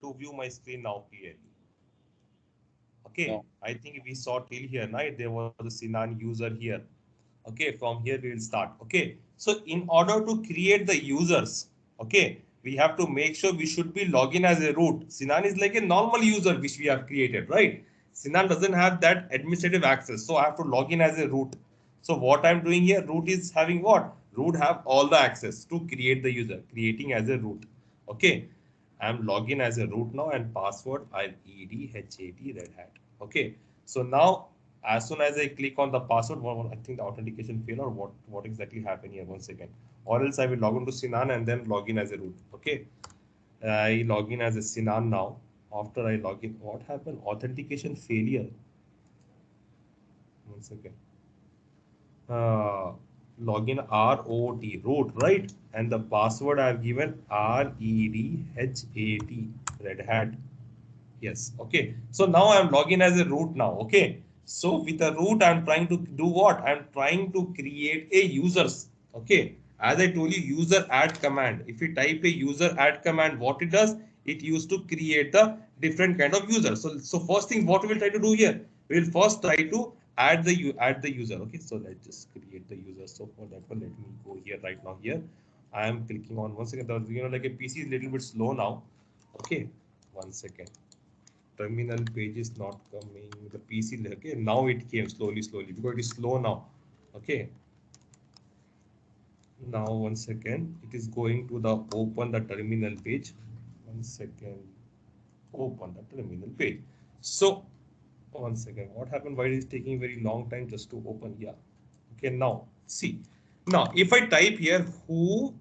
to view my screen now clearly? Okay, No. I think we saw till here, right? There was a Sinan user here. Okay, from here we will start. Okay, so in order to create the users, okay, we have to make sure we should be login as a root. Sinan is like a normal user which we have created, right? Sinan doesn't have that administrative access, so I have to log in as a root. So what I'm doing here, root is having what? Root have all the access to create the user, creating as a root. Okay, I'm login as a root now and password I'll EDHAT Red Hat. Okay, so now as soon as I click on the password, I think the authentication fail or what exactly happened here. 1 second, or else I will log into Sinan and then log in as a root. Okay, I log in as a Sinan now. After I log in, what happened? Authentication failure. 1 second. uh, Login ROT root, right? And the password I've given REDHAT Red Hat. Yes. Okay. So now I'm logging as a root now. Okay. So with a root, I'm trying to do what? I'm trying to create a users. Okay. As I told you, user add command. If you type a user add command, what it does, it used to create the different kind of user. So first thing, what we will try to do here, we will first try to add the user. Okay. So let's just create the user. So for that one, let me go here right now. Here, I am clicking on 1 second. Like a PC is a little bit slow now. Okay. 1 second. Terminal page is not coming. The PC, okay, now it came slowly because it is slow now. Okay, now 1 second, it is going to the open the terminal page. 1 second, open the terminal page. So 1 second, what happened? Why it is taking very long time just to open here? Okay, now see. Now if I type here who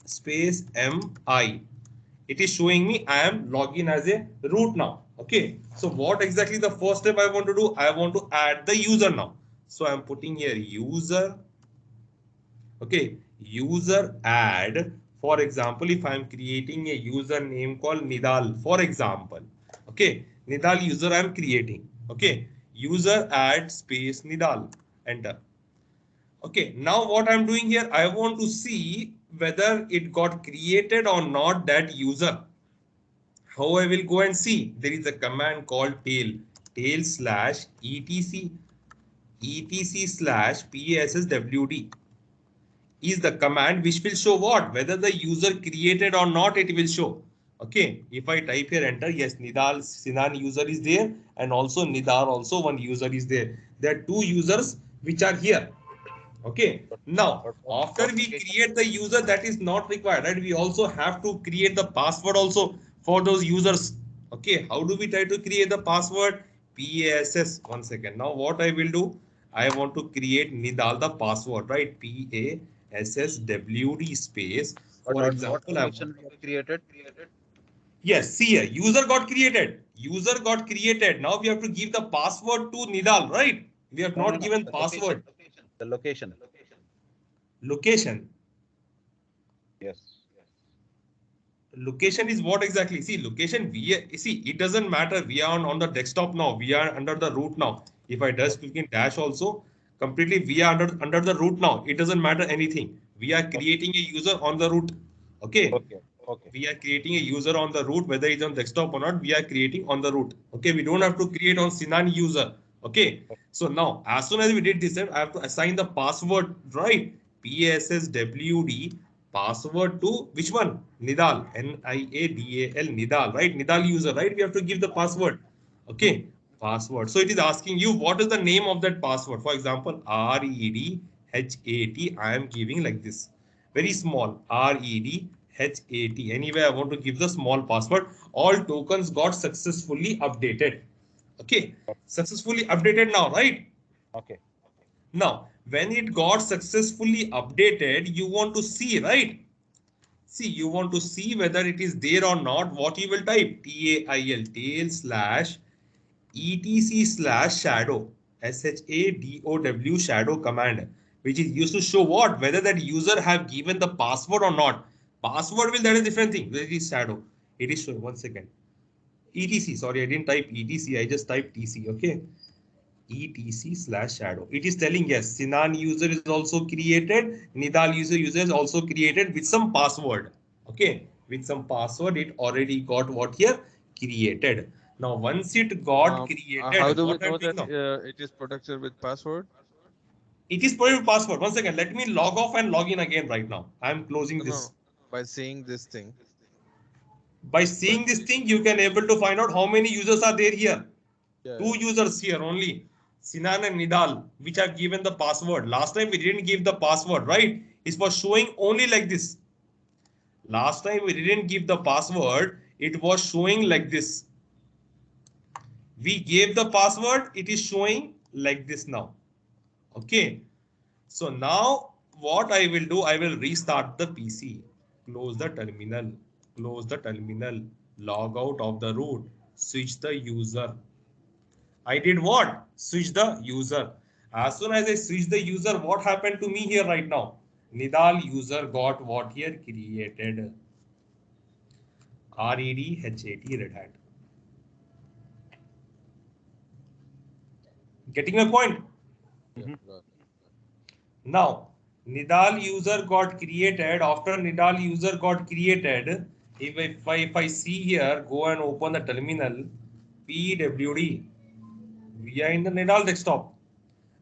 space mi, it is showing me I am login as a root now. Okay, so what exactly the first step I want to do? I want to add the user now. So I'm putting here user. Okay, user add. For example, if I'm creating a user name called Nidal, for example, okay, Nidal user I'm creating. Okay, user add space Nidal, enter. Okay, now what I'm doing here, I want to see whether it got created or not that user. How I will go and see? There is a command called tail slash etc slash passwd is the command which will show what? Whether the user created or not, it will show. Okay, if I type here enter, yes, Nidal Sinan user is there and also Nidar also one user is there. There are two users which are here. Okay, But now but after what we location? create the user, that is not required, right? We also have to create the password also for those users. Okay, how do we try to create the password? PASS. 1 second. Now what I will do, I want to create Nidal the password, right? PASSWD space. But For what example, I want. location we have created? Yes, see here, user got created. User got created. Now we have to give the password to Nidal, right? We have No, no, not no. given The location. password. The location. Location. Yes. Location is what exactly? See, location, see, it doesn't matter. We are on the desktop now. We are under the root now. If I just Okay. click in dash also, completely we are under the root now. It doesn't matter anything. We are Okay. creating a user on the root. Okay. Okay. Okay. We are creating a user on the root, whether it's on desktop or not, we are creating on the root. Okay. We don't have to create on Sinan user. Okay. So now, as soon as we did this, I have to assign the password, right? PASSWD password to which one? Nidal, Niadal, Nidal, right? Nidal user, right? We have to give the password. Hmm. Okay, password. So it is asking you what is the name of that password. For example, REDHAT. I am giving like this, very small REDHAT. Anyway, I want to give the small password. All tokens got successfully updated. Okay, successfully updated now, right? Okay. Now, when it got successfully updated, you want to see, right? See, you want to see whether it is there or not. What you will type? tail slash etc slash shadow shadow shadow command, which is used to show what? Whether that user have given the password or not. Password will, that is different thing. Where is shadow? It is showing. 1 second. etc. Sorry, I didn't type etc. I just typed tc. Okay. etc slash shadow. It is telling yes, Sinan user is also created, Nidal user is also created with some password. Okay. with some password, it already got what here created. Now, once it got How created, do we what I'm know doing that now? it is protected with password? It is private password. One second, let me log off and log in again right now. I'm closing No, no, this. no. By seeing this thing. By seeing this thing, you can able to find out how many users are there here. Yeah, Two yeah. users here only, Sinan and Nidal, which have given the password. Last time we didn't give the password, right? It was showing only like this. Last time we didn't give the password, it was showing like this. We gave the password, it is showing like this now. Okay. So now what I will do, I will restart the PC, close the terminal, log out of the root, switch the user. I did what? Switch the user. As soon as I switch the user, what happened to me here right now? Nidal user got what here created? REDHAT Red Hat. Getting my point? Yeah, Mm-hmm. got it. Now, Nidal user got created. After Nidal user got created, if I see here, go and open the terminal, PWD, we are in the Nidal desktop.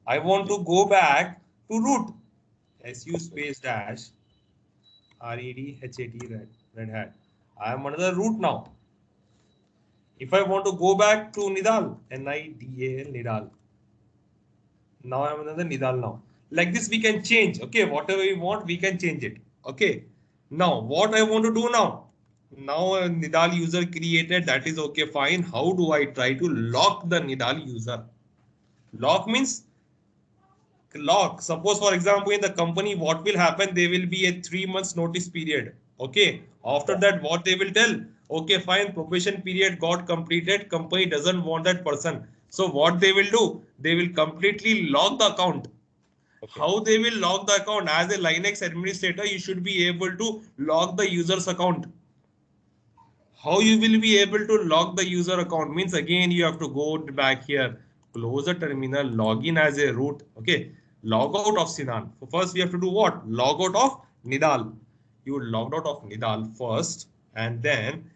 I want Yep. to go back to root. SU space dash REDHAT Red Hat. I am another root now. If I want to go back to Nidal, NIDAL Nidal. Now I'm another Nidal now. Like this we can change. Okay, whatever we want, we can change it. Okay. Now what I want to do now? Now a Nidal user created, that is okay, fine. How do I try to lock the Nidal user? Lock means lock. Suppose for example in the company, what will happen? There will be a 3 months notice period. Okay. After Yeah. that, what they will tell? Okay, fine. Probation period got completed. Company doesn't want that person. So what they will do? They will completely lock the account. Okay. How they will lock the account? As a Linux administrator, you should be able to lock the user's account. How you will be able to log the user account means again you have to go back here, close the terminal, log in as a root. Okay, log out of Sinan. So first we have to do what? Log out of Nidal. You logged out of Nidal first, and then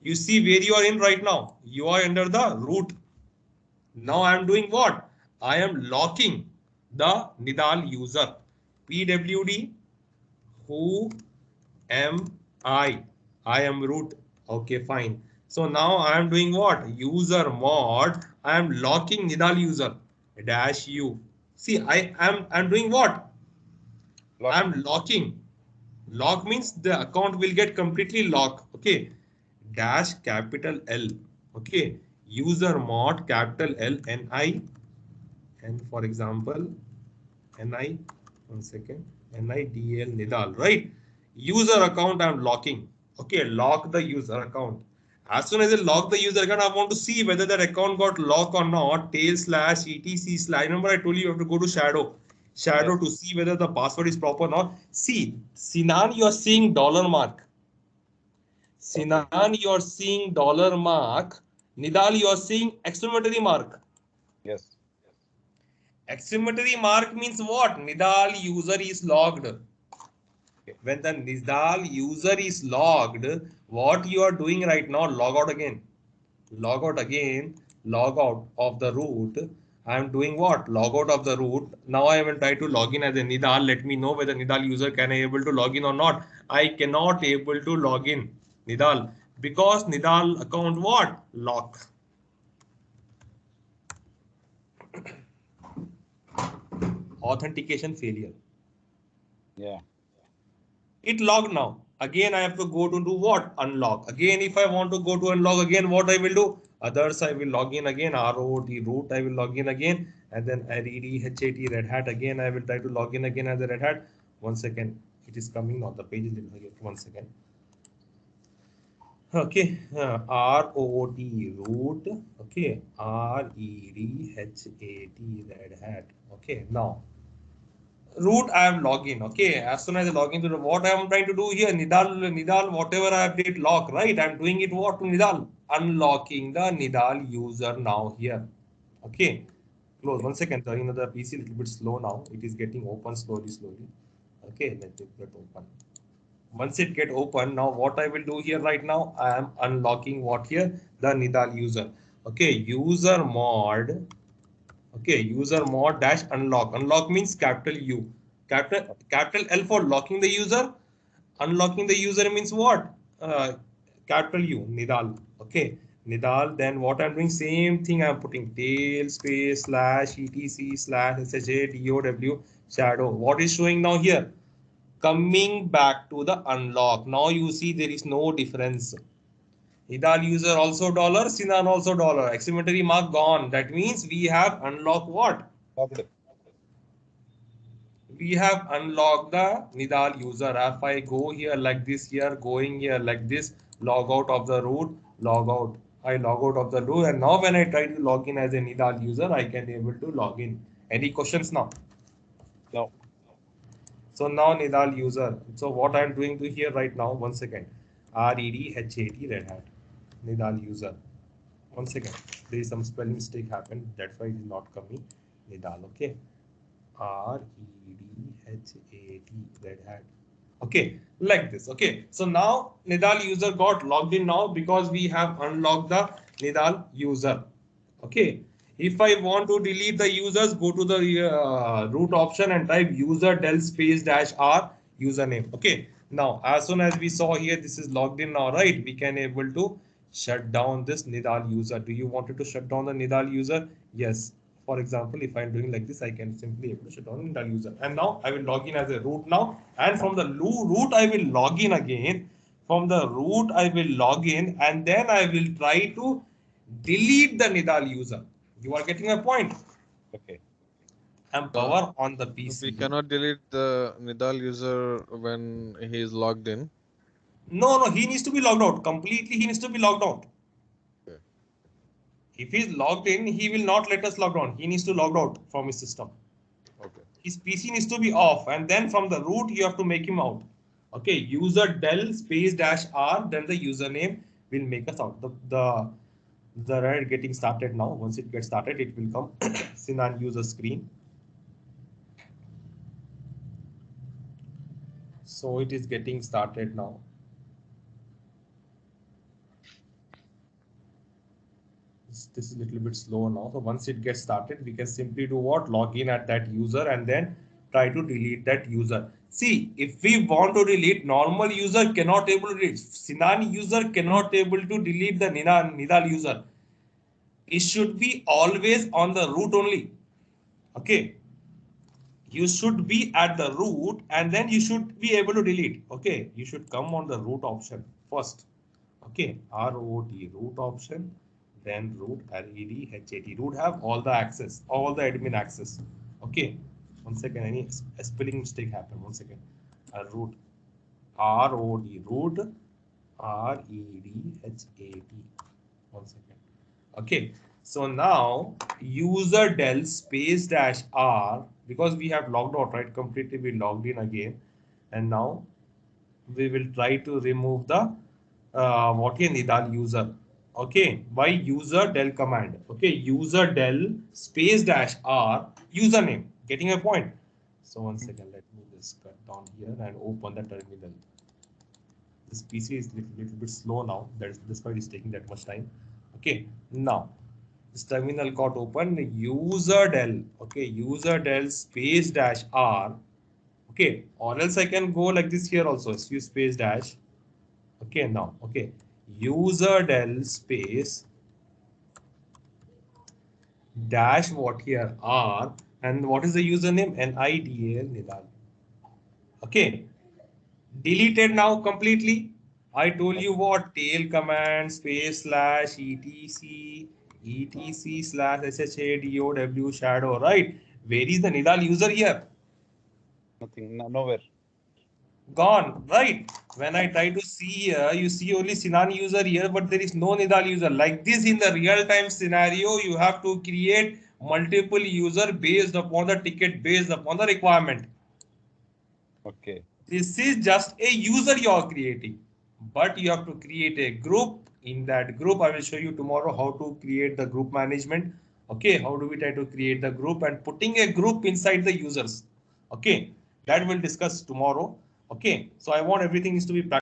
you see where you are in right now. You are under the root. Now I am doing what? I am locking the Nidal user. PWD, who am I? I am root. Okay, fine. So now I am doing what? User mod. I am locking Nidal user dash u. See, I'm doing what? Locking. I'm locking. Lock means the account will get completely locked. Okay. Dash capital L. Okay. User mod capital L NI. And for example, NI, 1 second, NIDL Nidal, right? User account I'm locking. Okay, lock the user account. As soon as I lock the user account, I want to see whether that account got locked or not. Tail slash etc slash. Remember, I told you you have to go to shadow. Shadow Yes. to see whether the password is proper or not. See, Sinan, you are seeing dollar mark. Okay. Sinan, you are seeing dollar mark. Nidal, you are seeing exclamatory mark. Yes. Exclamatory mark means what? Nidal user is logged. Okay. When the Nidal user is logged, what you are doing right now, log out again. Log out again, log out of the root. I am doing what? Log out of the root. Now I will try to log in as a Nidal. Let me know whether Nidal user can I able to log in or not. I cannot able to log in Nidal because Nidal account what? Lock. Authentication failure. Yeah. It logged now. Again, I have to go to do what? Unlock. Again, if I want to go to unlock again, what I will do? Others, I will log in again. ROT root, I will log in again. And then REDHAT Red Hat again. I will try to log in again as a Red Hat. 1 second. It is coming now. The page is little here. 1 second. Okay. ROT root. Okay. REDHAT Red Hat. Okay. Now root I am login. Okay, as soon as I log into the what I am trying to do here, Nidal, whatever I update lock, right? I'm doing it what to Nidal? Unlocking the Nidal user now here. Okay, close. 1 second. You know the PC little bit slow now. It is getting open slowly. Okay, let it get open. Once it get open, now what I will do here right now, I am unlocking what here? The Nidal user. Okay, user mod. Okay, user mod dash unlock. Unlock means capital U. Capital L for locking the user. Unlocking the user means what? Capital U, Nidal. Okay, Nidal. Then what I'm doing, same thing. I'm putting tail space slash etc slash sha shadow. What is showing now here? Coming back to the unlock. Now you see there is no difference. Nidal user also dollar, Sinan also dollar. Exclamatory mark gone. That means we have unlocked what? Logged. We have unlocked the Nidal user. If I go here like this, here, going here like this, log out of the root, log out. I log out of the root, and now when I try to log in as a Nidal user, I can able to log in. Any questions now? No. So now Nidal user. So what I'm doing to here right now, one second. REDHAT Red Hat. Nidal user. One second. There is some spelling mistake happened. That's why it is not coming. Nidal. Okay. REDHAT Red Hat. Okay, like this. Okay, so now Nidal user got logged in now because we have unlocked the Nidal user. Okay, if I want to delete the users, go to the root option and type user del space dash r username. Okay, now as soon as we saw here, this is logged in now, right? We can able to shut down this Nidal user. Do you want to shut down the Nidal user? Yes. For example, if I'm doing like this, I can simply able to shut down Nidal user. And now I will log in as a root now. And from the root, I will log in again. From the root, I will log in and then I will try to delete the Nidal user. You are getting a point. Okay. And power on the We PC. cannot delete the Nidal user when he is logged in. No, he needs to be logged out. Completely, he needs to be logged out. Okay. If he's logged in, he will not let us log on. He needs to log out from his system. Okay. His PC needs to be off, and then from the root, you have to make him out. Okay, user del space dash r, then the username will make us out. The Red getting started now. Once it gets started, it will come Sinan user screen. So it is getting started now. This is a little bit slow now. So once it gets started, we can simply do what? Log in at that user and then try to delete that user. See, if we want to delete, normal user cannot able to delete. Sinan user cannot able to delete the Nidal user. It should be always on the root only. Okay. You should be at the root and then you should be able to delete. Okay. You should come on the root option first. Okay. ROT root option. Then root REDHAT. Root have all the access, all the admin access. Okay. One second. Any spelling mistake happened. One second. Root. ROT root REDHAT. One second. Okay. So now user del space dash r, because we have logged out, right? Completely we logged in again. And now we will try to remove the what is Nidal user. Okay, by user del command. Okay, user del space dash r username. Getting a point? So one second, let me just cut down here and open the terminal. This PC is little bit slow now. That's why it's taking that much time. Okay, now this terminal got open. User del. Okay, user del space dash r. Okay, or else I can go like this here also. Use space dash. Okay, now, okay, user del space dash what here r, and what is the username? NIDAL Nidal. Okay, deleted now completely. I told you what? Tail command space slash etc slash SHADOW shadow, right? Where is the Nidal user here? Nothing. No, nowhere. Gone, right? When I try to see here, you see only Sinan user here, but there is no Nidal user. Like this, in the real-time scenario, you have to create multiple user based upon the ticket, based upon the requirement. Okay. This is just a user you are creating, but you have to create a group. In that group, I will show you tomorrow how to create the group management. Okay, how do we try to create the group and putting a group inside the users? Okay, that we'll discuss tomorrow. Okay, so I want everything is to be